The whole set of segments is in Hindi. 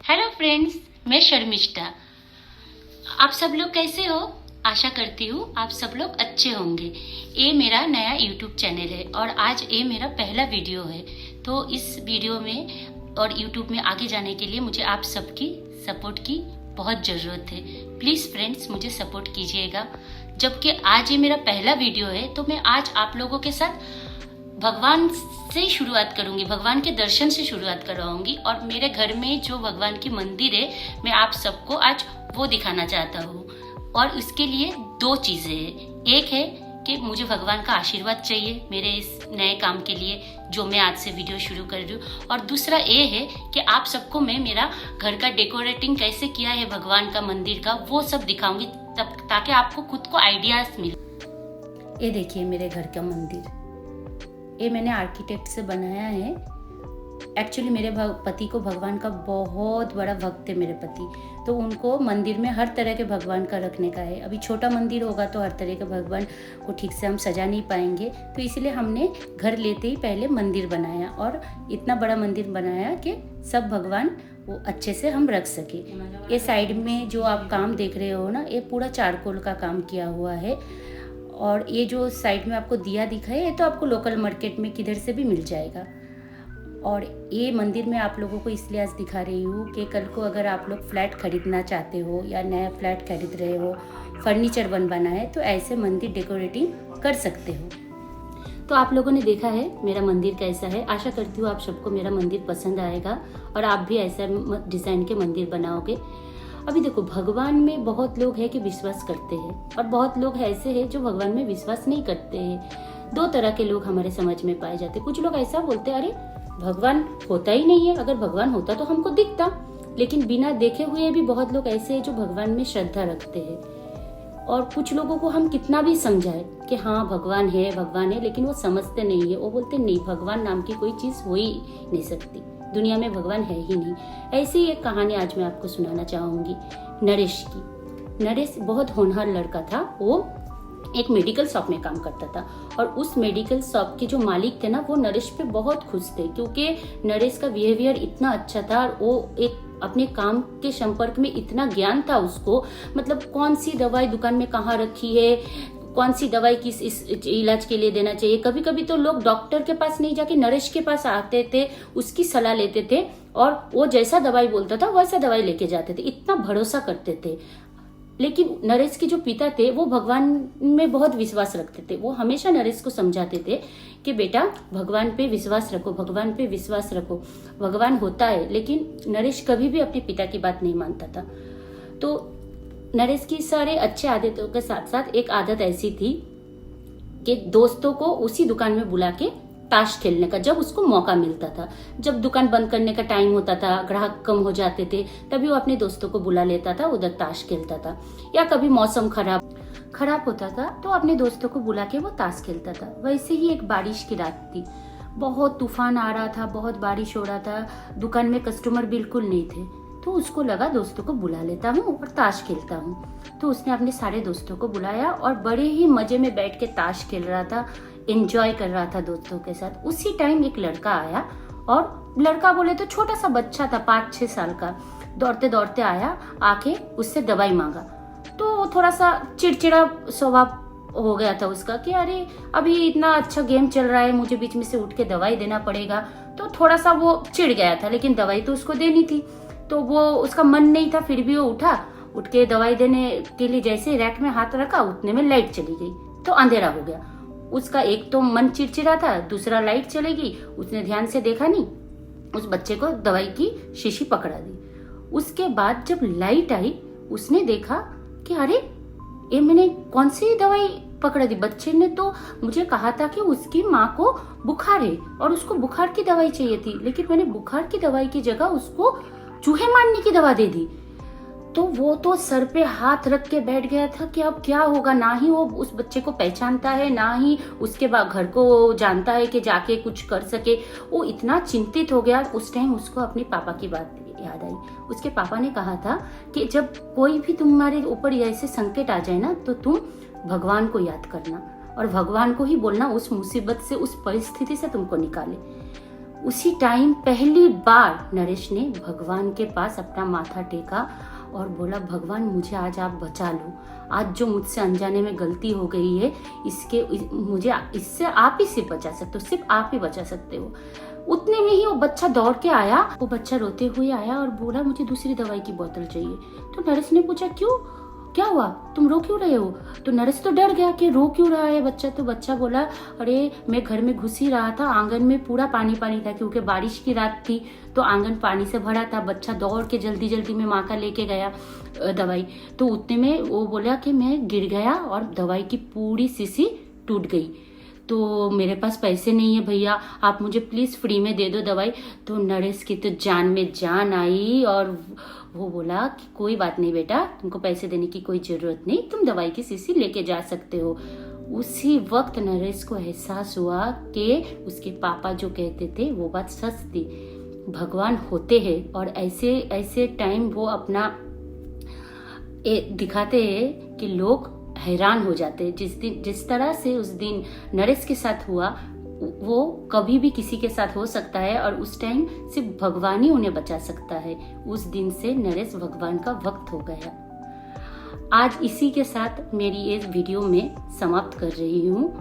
हेलो फ्रेंड्स, मैं शर्मिष्ठा। आप सब लोग कैसे हो? आशा करती हूँ आप सब लोग अच्छे होंगे। ये मेरा नया यूट्यूब चैनल है और आज ये मेरा पहला वीडियो है। तो इस वीडियो में और यूट्यूब में आगे जाने के लिए मुझे आप सबकी सपोर्ट की बहुत ज़रूरत है। प्लीज़ फ्रेंड्स मुझे सपोर्ट कीजिएगा। जबकि आज ये मेरा पहला वीडियो है तो मैं आज आप लोगों के साथ भगवान से शुरुआत करूंगी, भगवान के दर्शन से शुरुआत करवाऊंगी। और मेरे घर में जो भगवान की मंदिर है मैं आप सबको आज वो दिखाना चाहता हूँ। और इसके लिए दो चीज़ें हैं। एक है कि मुझे भगवान का आशीर्वाद चाहिए मेरे इस नए काम के लिए जो मैं आज से वीडियो शुरू कर रही हूँ। और दूसरा ये है कि आप सबको मैं मेरा घर का डेकोरेटिंग कैसे किया है भगवान का मंदिर का वो सब दिखाऊंगी, तब ताकि आपको खुद को आइडियाज मिले। ये देखिए मेरे घर का मंदिर, ये मैंने आर्किटेक्ट से बनाया है। एक्चुअली मेरे पति को भगवान का बहुत बड़ा भक्त है मेरे पति, तो उनको मंदिर में हर तरह के भगवान का रखने का है। अभी छोटा मंदिर होगा तो हर तरह के भगवान को ठीक से हम सजा नहीं पाएंगे, तो इसलिए हमने घर लेते ही पहले मंदिर बनाया और इतना बड़ा मंदिर बनाया कि सब भगवान वो अच्छे से हम रख सके। ये साइड में जो आप काम देख रहे हो ना, ये पूरा चारकोल का काम किया हुआ है। और ये जो साइड में आपको दिया दिखा है ये तो आपको लोकल मार्केट में किधर से भी मिल जाएगा। और ये मंदिर मैं आप लोगों को इसलिए आज दिखा रही हूँ कि कल को अगर आप लोग फ्लैट खरीदना चाहते हो या नया फ्लैट खरीद रहे हो, फर्नीचर बनवाना है, तो ऐसे मंदिर डेकोरेटिंग कर सकते हो। तो आप लोगों ने देखा है मेरा मंदिर कैसा है। आशा करती हूँ आप सबको मेरा मंदिर पसंद आएगा और आप भी ऐसा डिज़ाइन के मंदिर बनाओगे। अभी देखो, भगवान में बहुत लोग हैं कि विश्वास करते हैं और बहुत लोग ऐसे हैं जो भगवान में विश्वास नहीं करते हैं। दो तरह के लोग हमारे समाज में पाए जाते हैं। कुछ लोग ऐसा बोलते हैं, अरे भगवान होता ही नहीं है, अगर भगवान होता तो हमको दिखता। लेकिन बिना देखे हुए भी बहुत लोग ऐसे हैं जो भगवान में श्रद्धा रखते हैं। और कुछ लोगों को हम कितना भी समझाए कि हाँ भगवान है, लेकिन वो समझते नहीं है। वो बोलते नहीं, भगवान नाम की कोई चीज़ हो ही नहीं सकती, दुनिया में भगवान है ही नहीं। ऐसी एक कहानी आज मैं आपको सुनाना चाहूंगी नरेश की। नरेश बहुत होनहार लड़का था। वो एक मेडिकल शॉप में काम करता था और उस मेडिकल शॉप के जो मालिक थे ना, वो नरेश पे बहुत खुश थे क्योंकि नरेश का बिहेवियर इतना अच्छा था और वो एक अपने काम के संपर्क में इतना ज्ञान था उसको, मतलब कौन सी दवाई दुकान में कहाँ रखी है, कौन सी दवाई किस इस इलाज के लिए देना चाहिए। कभी कभी तो लोग डॉक्टर के पास नहीं जाके नरेश के पास आते थे, उसकी सलाह लेते थे और वो जैसा दवाई बोलता था वैसा दवाई लेके जाते थे। इतना भरोसा करते थे। लेकिन नरेश के जो पिता थे वो भगवान में बहुत विश्वास रखते थे। वो हमेशा नरेश को समझाते थे कि बेटा भगवान पे विश्वास रखो, भगवान पे विश्वास रखो, भगवान होता है। लेकिन नरेश कभी भी अपने पिता की बात नहीं मानता था। तो नरेश की सारे अच्छे आदतों के साथ साथ एक आदत ऐसी थी कि दोस्तों को उसी दुकान में बुला के ताश खेलने का, जब उसको मौका मिलता था। जब दुकान बंद करने का टाइम होता था, ग्राहक कम हो जाते थे, तभी वो अपने दोस्तों को बुला लेता था, उधर ताश खेलता था। या कभी मौसम खराब होता था तो अपने दोस्तों को बुला के वो ताश खेलता था। वैसे ही एक बारिश की रात थी, बहुत तूफान आ रहा था, बहुत बारिश हो रहा था, दुकान में कस्टमर बिल्कुल नहीं थे। तो उसको लगा दोस्तों को बुला लेता हूँ और ताश खेलता हूँ। तो उसने अपने सारे दोस्तों को बुलाया और बड़े ही मजे में बैठ के ताश खेल रहा था, एंजॉय कर रहा था दोस्तों के साथ। उसी टाइम एक लड़का आया और लड़का बोले तो छोटा सा बच्चा था, 5-6 साल का, दौड़ते दौड़ते आया, आके उससे दवाई मांगा। तो थोड़ा सा चिड़चिड़ा स्वभाव हो गया था उसका कि अरे अभी इतना अच्छा गेम चल रहा है, मुझे बीच में से उठ के दवाई देना पड़ेगा। तो थोड़ा सा वो चिढ़ गया था, लेकिन दवाई तो उसको देनी थी, तो वो उसका मन नहीं था। फिर भी वो उठ के दवाई देने के लिए जैसे रैक में हाथ रखा, उतने में लाइट चली गई, तो अंधेरा हो गया। उसका एक तो मन चिड़चिड़ा था, दूसरा लाइट चलेगी, उसने ध्यान से देखा नहीं, उस बच्चे को दवाई की शीशी पकड़ा दी। उसके बाद जब लाइट आई उसने देखा कि अरे ये मैंने कौन सी दवाई पकड़ा दी। बच्चे ने तो मुझे कहा था कि उसकी माँ को बुखार है और उसको बुखार की दवाई चाहिए थी, लेकिन मैंने बुखार की दवाई की जगह उसको चूहे मारने की दवा दे दी। तो वो तो सर पे हाथ रख के बैठ गया था कि अब क्या होगा। ना ही वो उस बच्चे को पहचानता है, ना ही उसके बाद घर को जानता है कि जाके कुछ कर सके। वो इतना चिंतित हो गया। उस टाइम उसको अपने पापा की बात याद आई। उसके पापा ने कहा था कि जब कोई भी तुम्हारे ऊपर ऐसे संकट आ जाए ना, तो तुम भगवान को याद करना और भगवान को ही बोलना उस मुसीबत से, उस परिस्थिति से तुमको निकाले। उसी टाइम पहली बार नरेश ने भगवान के पास अपना माथा टेका और बोला, भगवान मुझे आज आप बचा लो, आज जो मुझसे अनजाने में गलती हो गई है मुझे इससे आप ही सिर्फ बचा सकते हो, सिर्फ आप ही बचा सकते हो। उतने में ही वो बच्चा दौड़ के आया, वो बच्चा रोते हुए आया और बोला मुझे दूसरी दवाई की बोतल चाहिए। तो नरेश ने पूछा क्यों, क्या हुआ, तुम रो क्यों रहे हो? तो नरेश तो डर गया कि रो क्यों रहा है बच्चा। तो बच्चा बोला, अरे मैं घर में घुस ही रहा था, आंगन में पूरा पानी पानी था क्योंकि बारिश की रात थी, तो आंगन पानी से भरा था। बच्चा दौड़ के जल्दी जल्दी में माँ का लेके गया दवाई। तो उतने में वो बोला कि मैं गिर गया और दवाई की पूरी शीशी टूट गई। तो मेरे पास पैसे नहीं है भैया, आप मुझे प्लीज़ फ्री में दे दो दवाई। तो नरेश की तो जान में जान आई और वो बोला कि कोई बात नहीं बेटा, तुमको पैसे देने की कोई ज़रूरत नहीं, तुम दवाई की शीशी लेके जा सकते हो। उसी वक्त नरेश को एहसास हुआ कि उसके पापा जो कहते थे वो बात सच थी, भगवान होते हैं और ऐसे ऐसे टाइम वो अपना दिखाते हैं कि लोग हैरान हो जाते हैं। जिस तरह से उस दिन नरेश के साथ हुआ वो कभी भी किसी के साथ हो सकता है और उस टाइम सिर्फ भगवान ही उन्हें बचा सकता है। उस दिन से नरेश भगवान का भक्त हो गया। आज इसी के साथ मेरी ये वीडियो में समाप्त कर रही हूँ।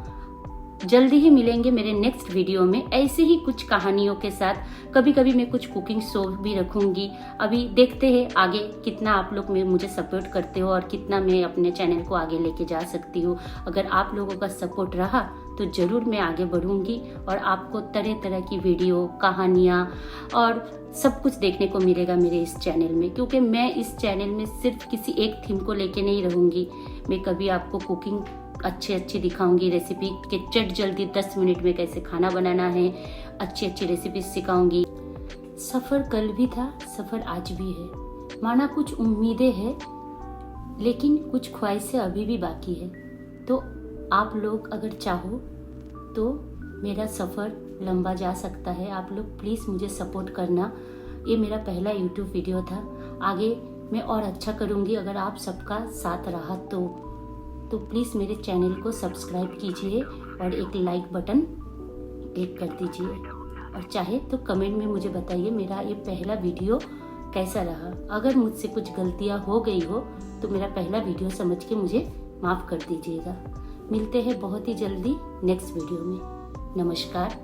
जल्दी ही मिलेंगे मेरे नेक्स्ट वीडियो में ऐसे ही कुछ कहानियों के साथ। कभी कभी मैं कुछ कुकिंग शो भी रखूंगी। अभी देखते हैं आगे कितना आप लोग मुझे सपोर्ट करते हो और कितना मैं अपने चैनल को आगे लेके जा सकती हूँ। अगर आप लोगों का सपोर्ट रहा तो ज़रूर मैं आगे बढ़ूंगी और आपको तरह तरह की वीडियो, कहानियाँ और सब कुछ देखने को मिलेगा मेरे इस चैनल में। क्योंकि मैं इस चैनल में सिर्फ किसी एक थीम को लेके नहीं रहूँगी। मैं कभी आपको कुकिंग अच्छी दिखाऊंगी, रेसिपी के चट जल्दी 10 मिनट में कैसे खाना बनाना है, अच्छी रेसिपी सिखाऊंगी। सफ़र कल भी था, सफ़र आज भी है। माना कुछ उम्मीदें हैं लेकिन कुछ ख्वाहिशें अभी भी बाकी है। तो आप लोग अगर चाहो तो मेरा सफ़र लंबा जा सकता है। आप लोग प्लीज़ मुझे सपोर्ट करना। ये मेरा पहला यूट्यूब वीडियो था, आगे मैं और अच्छा करूँगी अगर आप सबका साथ रहा तो प्लीज़ मेरे चैनल को सब्सक्राइब कीजिए और एक लाइक बटन क्लिक कर दीजिए और चाहे तो कमेंट में मुझे बताइए मेरा ये पहला वीडियो कैसा रहा। अगर मुझसे कुछ गलतियाँ हो गई हो तो मेरा पहला वीडियो समझ के मुझे माफ़ कर दीजिएगा। मिलते हैं बहुत ही जल्दी नेक्स्ट वीडियो में। नमस्कार।